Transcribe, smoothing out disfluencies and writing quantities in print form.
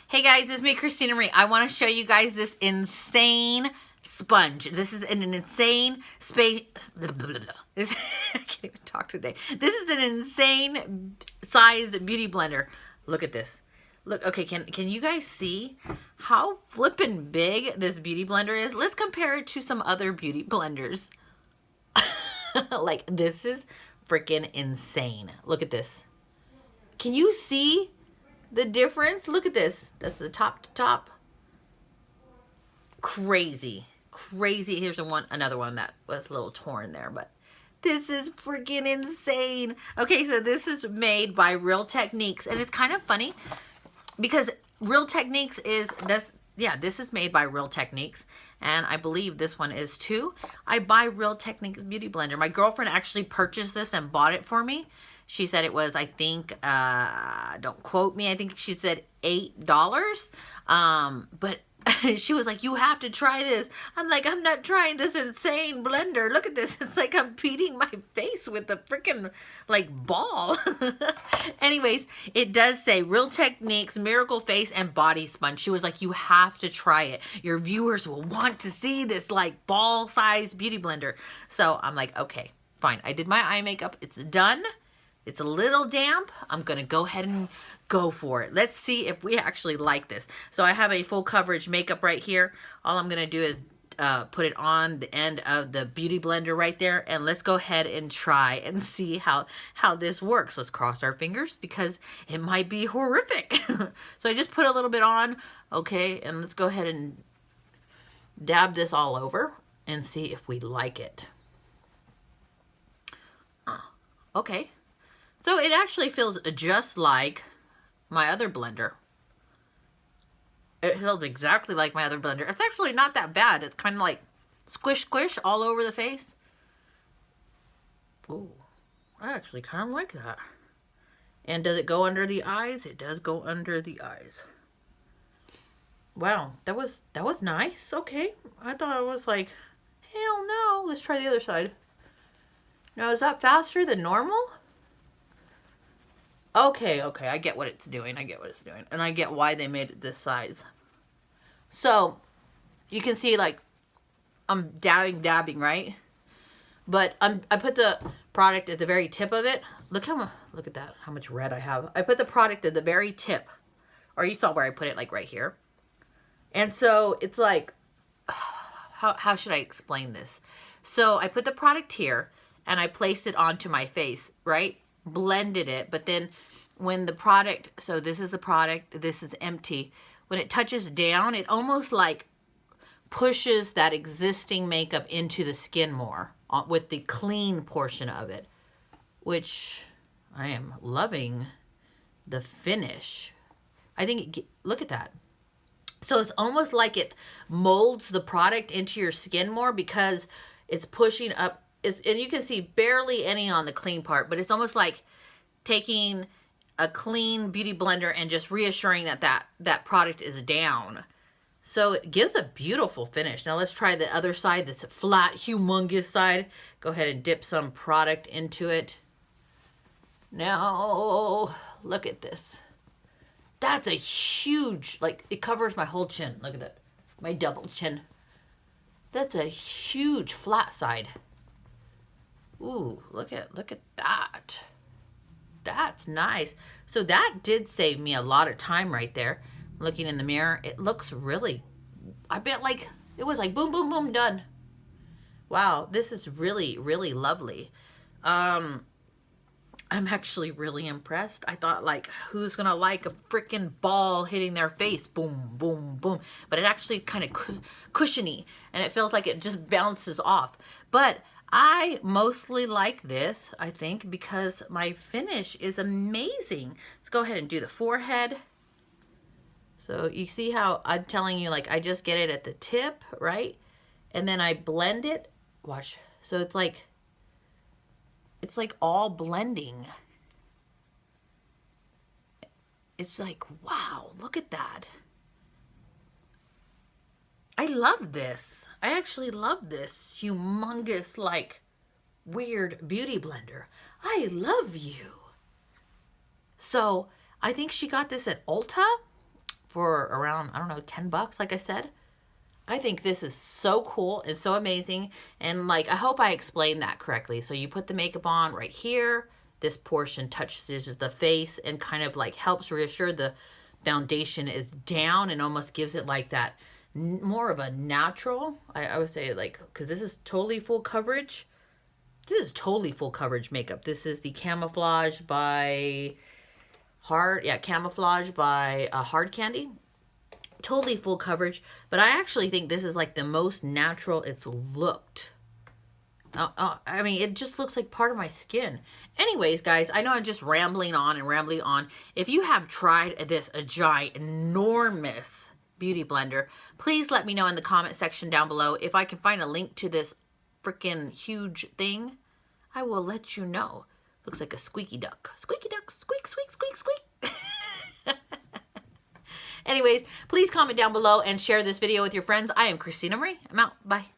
Hey guys, it's me, Christina Marie. I want to show you guys this insane sponge. This is an insane space. This, I can't even talk today. This is an insane size beauty blender. Look at this. Look, okay, can you guys see how flippin' big this beauty blender is? Let's compare it to some other beauty blenders. Like, this is freaking insane. Look at this. Can you see the difference? Look at this. That's the top to top. Crazy. Crazy. Here's another one that was a little torn there, but this is freaking insane. Okay, so this is made by Real Techniques, and it's kind of funny because Real Techniques is this. Yeah, this is made by Real Techniques, and I believe this one is too. I buy Real Techniques beauty blender. My girlfriend actually purchased this and bought it for me. She said it was, I think, don't quote me, I think she said $8. But she was like, you have to try this. I'm like, I'm not trying this insane blender. Look at this. It's like I'm beating my face with a freaking, like, ball. Anyways, it does say Real Techniques Miracle Face and Body Sponge. She was like, you have to try it. Your viewers will want to see this, like, ball-sized beauty blender. So I'm like, okay, fine. I did my eye makeup. It's done. It's a little damp. I'm going to go ahead and go for it. Let's see if we actually like this. So I have a full coverage makeup right here. All I'm going to do is put it on the end of the beauty blender right there. And let's go ahead and try and see how this works. Let's cross our fingers because it might be horrific. So I just put a little bit on. Okay, and let's go ahead and dab this all over and see if we like it. Okay. So it actually feels just like my other blender. It feels exactly like my other blender. It's actually not that bad. It's kind of like squish, squish all over the face. Ooh, I actually kind of like that. And does it go under the eyes? It does go under the eyes. Wow, that was nice. Okay, I thought it was like, hell no. Let's try the other side. Now, is that faster than normal? Okay, I get what it's doing. And I get why they made it this size. So, you can see, like, I'm dabbing, right? But I put the product at the very tip of it. Look at that, how much red I have. I put the product at the very tip. Or you saw where I put it, like, right here. And so, it's like, how should I explain this? So, I put the product here, and I placed it onto my face, right? Blended it, but then when the product, so this is the product, this is empty, when it touches down, it almost like pushes that existing makeup into the skin more with the clean portion of it, which I am loving the finish. I think, look at that. So it's almost like it molds the product into your skin more because it's pushing up. And you can see barely any on the clean part, but it's almost like taking a clean beauty blender and just reassuring that product is down. So it gives a beautiful finish. Now let's try the other side, this flat, humongous side. Go ahead and dip some product into it. Now, look at this. That's a huge, like, it covers my whole chin. Look at that, my double chin. That's a huge flat side. Ooh, look at that. That's nice. So that did save me a lot of time right there. Looking in the mirror, it looks really, I bet like, it was like boom, boom, boom, done. Wow, this is really, really lovely. I'm actually really impressed. I thought, like, who's gonna like a freaking ball hitting their face? Boom, boom, boom. But it actually kind of cushiony, and it feels like it just bounces off. But I mostly like this, I think, because my finish is amazing. Let's go ahead and do the forehead. So you see how I'm telling you, like, I just get it at the tip, right? And then I blend it. Watch. So it's like all blending. It's like, wow, look at that. I love this. I actually love this humongous, like, weird beauty blender. I love you. So I think she got this at Ulta for around, I don't know, 10 bucks, like I said. I think this is so cool and so amazing. And like, I hope I explained that correctly. So you put the makeup on right here. This portion touches the face and kind of like helps reassure the foundation is down and almost gives it like that more of a natural, I would say, like, because this is totally full coverage. This is totally full coverage makeup. This is the Camouflage by Camouflage by Hard Candy. Totally full coverage, but I actually think this is like the most natural it's looked. I mean, it just looks like part of my skin. Anyways, guys, I know I'm just rambling on and rambling on. If you have tried this ginormous beauty blender, please let me know in the comment section down below. If I can find a link to this freaking huge thing, I will let you know. Looks like a squeaky duck. Squeaky duck, squeak, squeak, squeak, squeak. Anyways, please comment down below and share this video with your friends. I am Christina Marie. I'm out. Bye.